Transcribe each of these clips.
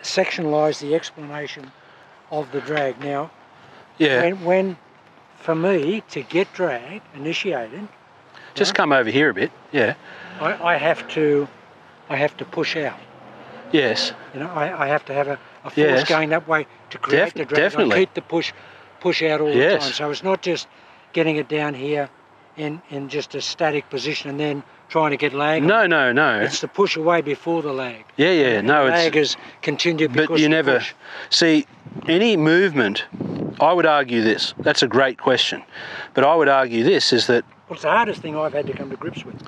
section lies the explanation of the drag. Now, Yeah. when for me to get drag initiated, Just come over here a bit. Yeah. I have to push out. Yes. You know, I have to have a force Yes. going that way to create the drag. Definitely. I keep the push out all the Yes. time. So it's not just getting it down here in just a static position and then trying to get lag. No, no, no. It's the push away before the lag. Yeah, yeah. And No, the it's. lag is continued because But you of the never push. see any movement. I would argue this. That's a great question, but I would argue this is that Well, it's the hardest thing I've had to come to grips with.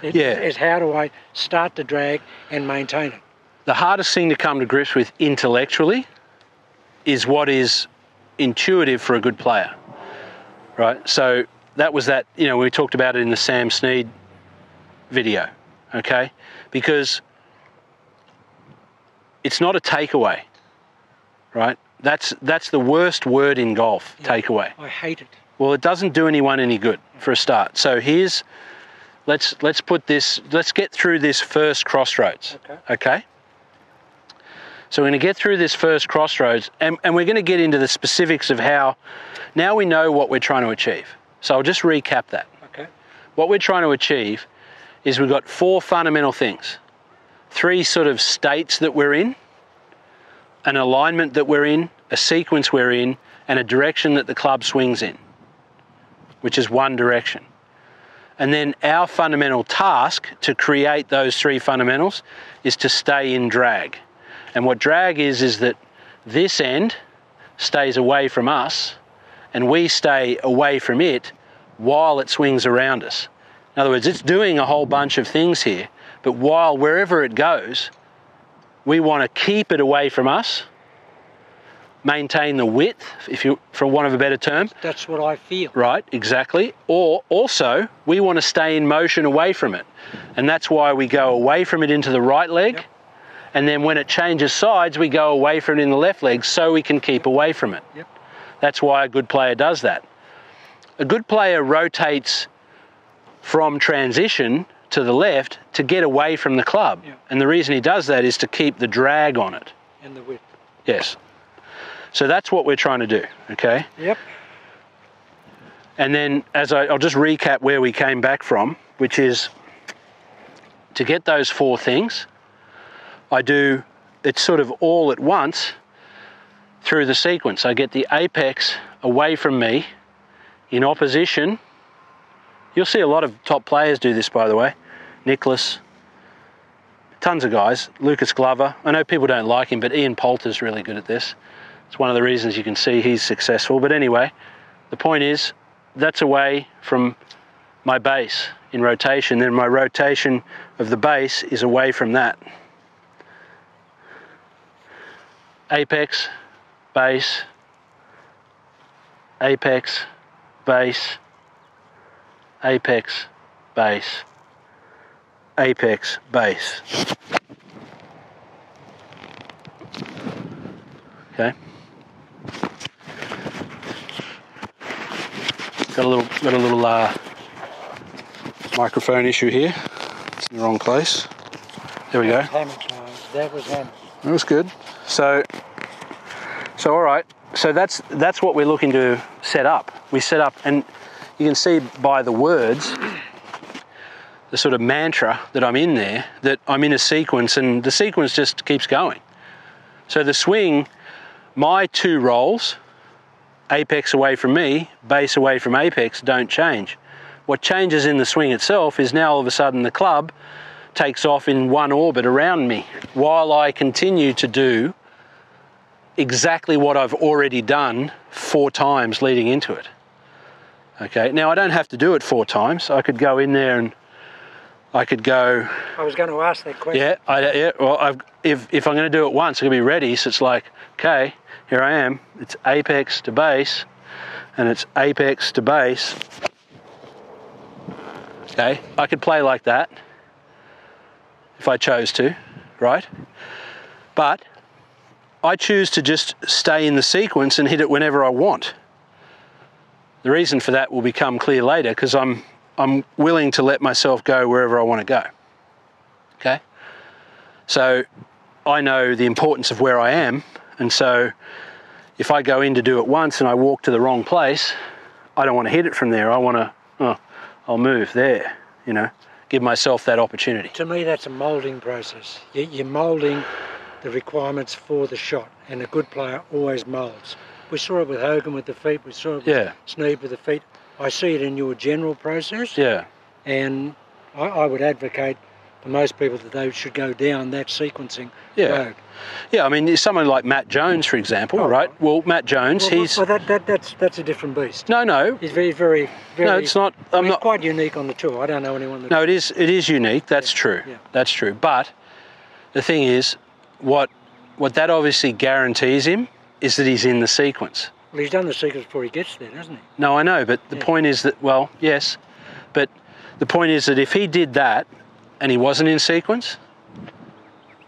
Yeah. Is how do I start the drag and maintain it? the hardest thing to come to grips with intellectually is what is intuitive for a good player, right? So that was that. You know, we talked about it in the Sam Snead video, okay? Because it's not a takeaway, right? That's the worst word in golf, takeaway. I hate it. Well, it doesn't do anyone any good for a start. So let's get through this first crossroads, okay? So we're going to get through this first crossroads and we're going to get into the specifics of how, now we know what we're trying to achieve. So I'll just recap that. Okay. What we're trying to achieve is we've got 4 fundamental things. 3 sort of states that we're in, an alignment that we're in, a sequence we're in, and a direction that the club swings in, which is one direction. And then our fundamental task to create those 3 fundamentals is to stay in drag. And what drag is that this end stays away from us and we stay away from it while it swings around us. In other words, it's doing a whole bunch of things here, but while wherever it goes, we want to keep it away from us, maintain the width, if you, for want of a better term. That's what I feel. Right, exactly. Or also, we want to stay in motion away from it. And that's why we go away from it into the right leg. Yep. And then when it changes sides, we go away from it in the left leg so we can keep away from it. Yep. That's why a good player does that. A good player rotates from transition to the left to get away from the club. Yep. And the reason he does that is to keep the drag on it. And the width. Yes. So that's what we're trying to do, okay? Yep. And then I'll just recap where we came back from, which is to get those 4 things, I do it sort of all at once through the sequence. I get the apex away from me in opposition. You'll see a lot of top players do this, by the way. Nicholas, tons of guys. Lucas Glover. I know people don't like him, but Ian Poulter's really good at this. It's one of the reasons you can see he's successful. But anyway, the point is, that's away from my base in rotation. Then my rotation of the base is away from that. Apex, base, apex, base, apex, base, apex, base. Okay. Got a little microphone issue here. It's in the wrong place. There we go. That was hammer. That was good. So all right. So that's what we're looking to set up. We set up, and you can see by the words, the sort of mantra that I'm in there, that I'm in a sequence, and the sequence just keeps going. So the swing, my 2 rolls, apex away from me, base away from apex, don't change. What changes in the swing itself is now all of a sudden the club takes off in one orbit around me while I continue to do exactly what I've already done 4 times leading into it. Okay, now I don't have to do it 4 times. I could go in there and I could go... I was going to ask that question. Yeah, well, if I'm going to do it once, I'm going to be ready. So it's like, okay, here I am. It's apex to base, and it's apex to base. Okay, I could play like that if I chose to, right? But I choose to just stay in the sequence and hit it whenever I want. The reason for that will become clear later, because I'm willing to let myself go wherever I want to go. Okay? So I know the importance of where I am, and so if I go in to do it once and I walk to the wrong place, I don't want to hit it from there. I want to, I'll move there, you know, give myself that opportunity. To me, that's a moulding process. You're moulding the requirements for the shot, and a good player always moulds. We saw it with Hogan with the feet, we saw it with Snead with the feet. I see it in your general process, and I would advocate for most people that they should go down that sequencing road. Yeah, I mean, someone like Matt Jones, for example, right? Well, Matt Jones, that's a different beast. No. He's very no, it's not. He's quite unique on the tour. I don't know anyone that... No, it is unique. That's true. Yeah. That's true. But the thing is, what that obviously guarantees him is that he's in the sequence. Well, he's done the sequence before he gets there, hasn't he? No, I know, but the point is that, well, yes, but the point is that if he did that and he wasn't in sequence,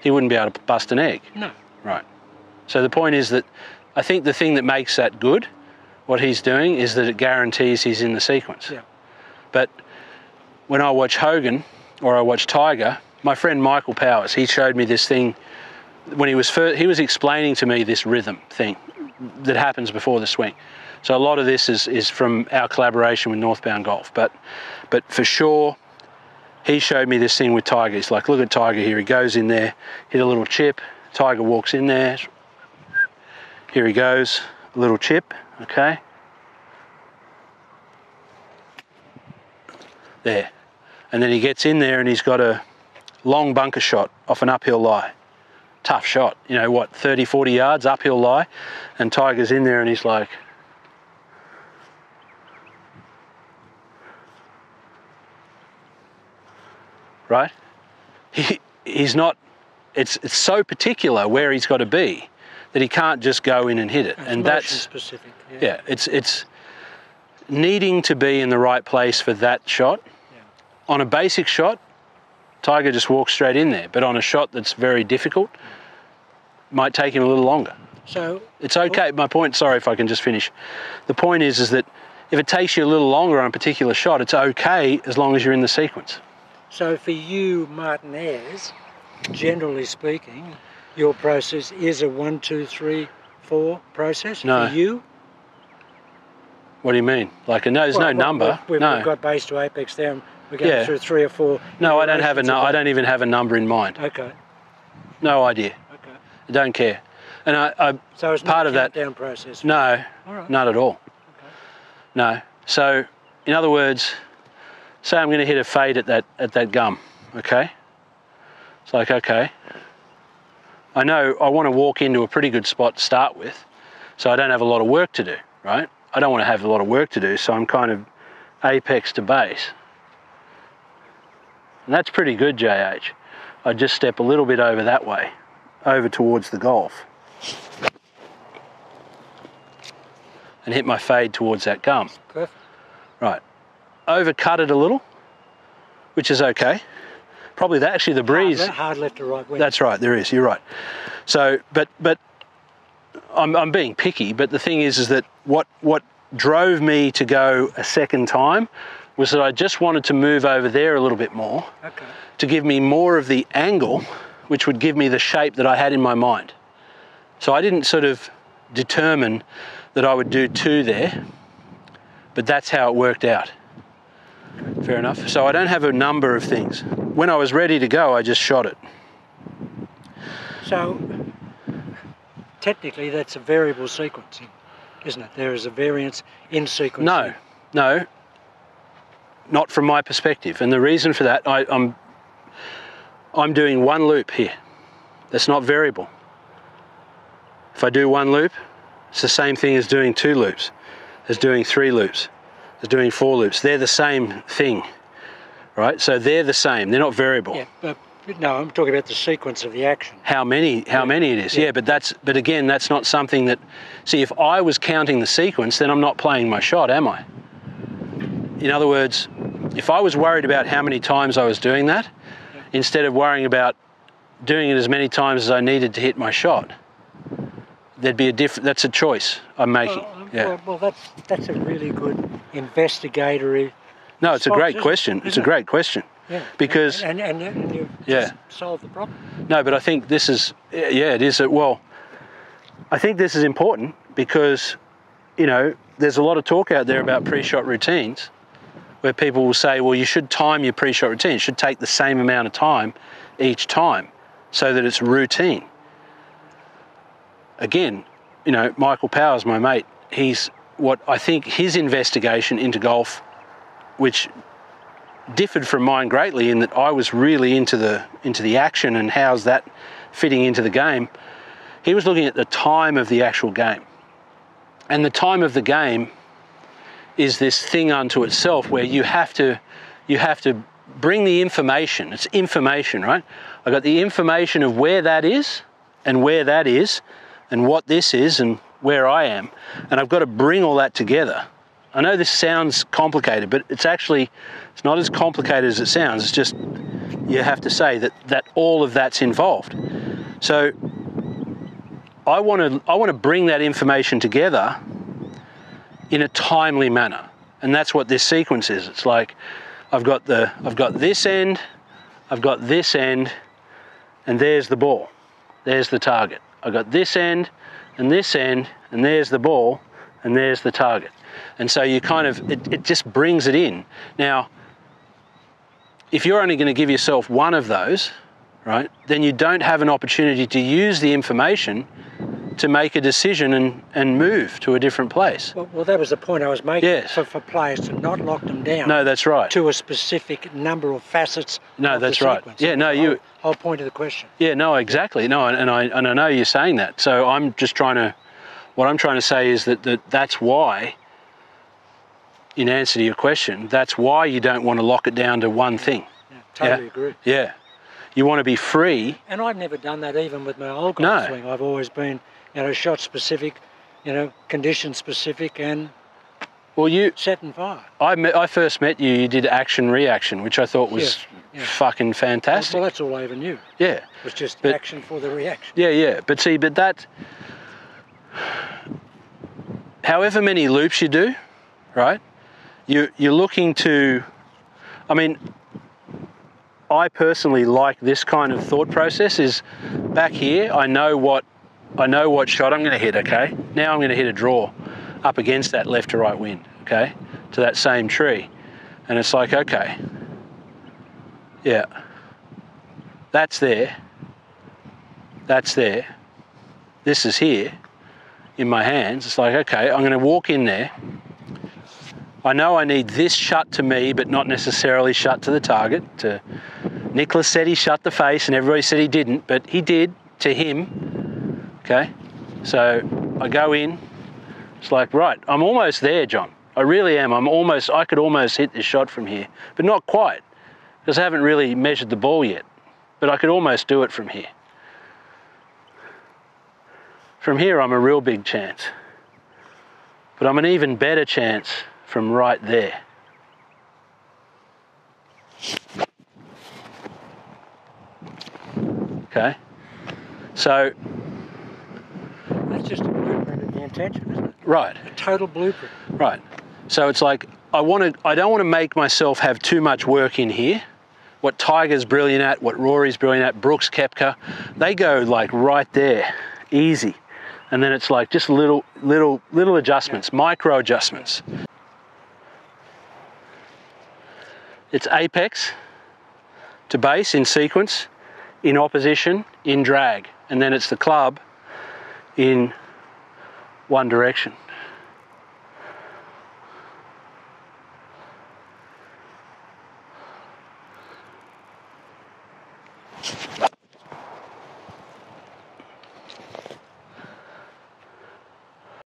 he wouldn't be able to bust an egg. No. Right. So the point is that I think the thing that makes that good, what he's doing, is that it guarantees he's in the sequence. Yeah. But when I watch Hogan or I watch Tiger, my friend Michael Powers, he showed me this thing when he was explaining to me this rhythm thing that happens before the swing. So a lot of this is from our collaboration with Northbound Golf, but for sure, he showed me this thing with Tiger. He's like, look at Tiger here. He goes in there, hit a little chip. Tiger walks in there. Here he goes, a little chip, okay? There. And then he gets in there and he's got a long bunker shot off an uphill lie. Tough shot, you know, what, 30, 40 yards uphill lie, and Tiger's in there and he's like, right? He's not, it's so particular where he's got to be that he can't just go in and hit it. And that's specific. Yeah, it's needing to be in the right place for that shot. Yeah. On a basic shot, Tiger just walks straight in there, but on a shot that's very difficult, might take him a little longer. So it's okay. My point, sorry if I can just finish. The point is that if it takes you a little longer on a particular shot, it's okay as long as you're in the sequence. So for you, Martin Ayres, generally speaking, your process is a 1, 2, 3, 4 process? No. For you? What do you mean? Like there's no number. We've no. got base to apex there, and we're going through 3 or 4. No, I don't have I don't even have a number in mind. Okay. No idea. Okay. I don't care. And so it's part not of that countdown process. No, right. Not at all. Okay. No. So, in other words, say I'm going to hit a fade at that gum. Okay. It's like, okay. I know I want to walk into a pretty good spot to start with, so I don't have a lot of work to do, right? I don't want to have a lot of work to do, so I'm kind of apex to base. And that's pretty good, JH. I just step a little bit over that way, over towards the golf, and hit my fade towards that gum. Perfect. Right. Overcut it a little, which is okay. Probably actually the breeze. Hard left to right wing. That's right, there is, you're right. So, but I'm being picky, but the thing is that what drove me to go a second time was that I just wanted to move over there a little bit more to give me more of the angle, which would give me the shape that I had in my mind. So I didn't sort of determine that I would do 2 there, but that's how it worked out. Fair enough. So I don't have a number of things. When I was ready to go, I just shot it. So technically that's a variable sequencing, isn't it? There is a variance in sequencing. No, not from my perspective. And the reason for that, I'm doing 1 loop here. That's not variable. If I do 1 loop, it's the same thing as doing 2 loops, as doing 3 loops, as doing 4 loops. They're the same thing, right? So they're the same. They're not variable. Yeah, but no, I'm talking about the sequence of the action. How many it is. Yeah, but again, that's not something that, see, if I was counting the sequence, then I'm not playing my shot, am I? In other words, if I was worried about how many times I was doing that, instead of worrying about doing it as many times as I needed to hit my shot, there'd be that's a choice I'm making. Well, that's a really good investigatory. No, it's a great question. It's a great question. Yeah. Because and you just solve the problem. No, but I think this is, it is. Well, I think this is important because, you know, there's a lot of talk out there about pre-shot routines where people will say, well, you should time your pre-shot routine. It should take the same amount of time each time so that it's routine. Again, you know, Michael Powers, my mate, he's what I think his investigation into golf, which differed from mine greatly in that I was really into the action and how's that fitting into the game. He was looking at the time of the actual game. And the time of the game is this thing unto itself where you have to bring the information. It's information, right? I got the information of where that is and where that is and what this is and where I am. And I've got to bring all that together. I know this sounds complicated, but it's not as complicated as it sounds. It's just, you have to say that all of that's involved. So I want to bring that information together in a timely manner. And that's what this sequence is. It's like, I've got this end, I've got this end, and there's the ball. There's the target. I've got this end, and there's the ball, and there's the target. And so you kind of, it just brings it in. Now, if you're only going to give yourself one of those, right, then you don't have an opportunity to use the information to make a decision and move to a different place. Well, that was the point I was making. Yes. For players to not lock them down. No, that's right. To a specific number of facets. No, of that's the right. sequence. Yeah, no, Whole point of the question. Yeah, no, exactly. No, and I know you're saying that. So I'm just what I'm trying to say is that's why, in answer to your question, that's why you don't want to lock it down to one thing. Yeah, totally agree. Yeah. You want to be free. And I've never done that even with my old golf swing. I've always been, shot specific, condition specific and set and fire. I first met you, you did action reaction, which I thought was fucking fantastic. Well, that's all I ever knew. Yeah. It was just action for the reaction. Yeah. But that, however many loops you do, right, you're looking to, I personally like this kind of thought process is back here, I know what shot I'm going to hit, okay? Now I'm going to hit a draw up against that left to right wind, okay? To that same tree. And it's like, okay, yeah, that's there. This is here in my hands. It's like, okay, I'm going to walk in there. I know I need this shut to me, but not necessarily shut to the target. Nicholas said he shut the face and everybody said he didn't, but he did to him, okay? So I go in, it's like, right, I'm almost there, John. I really am. I could almost hit this shot from here, but not quite, because I haven't really measured the ball yet, but I could almost do it from here. From here, I'm a real big chance, but I'm an even better chance from right there. Okay, so that's just a blueprint of the intention, isn't it? Right. A total blueprint. Right. So it's like I don't want to make myself have too much work in here. What Tiger's brilliant at, what Rory's brilliant at, Brooks Koepka, they go like right there, easy, and then it's like just little adjustments, micro adjustments. It's apex to base in sequence, in opposition, in drag, and then it's the club in one direction.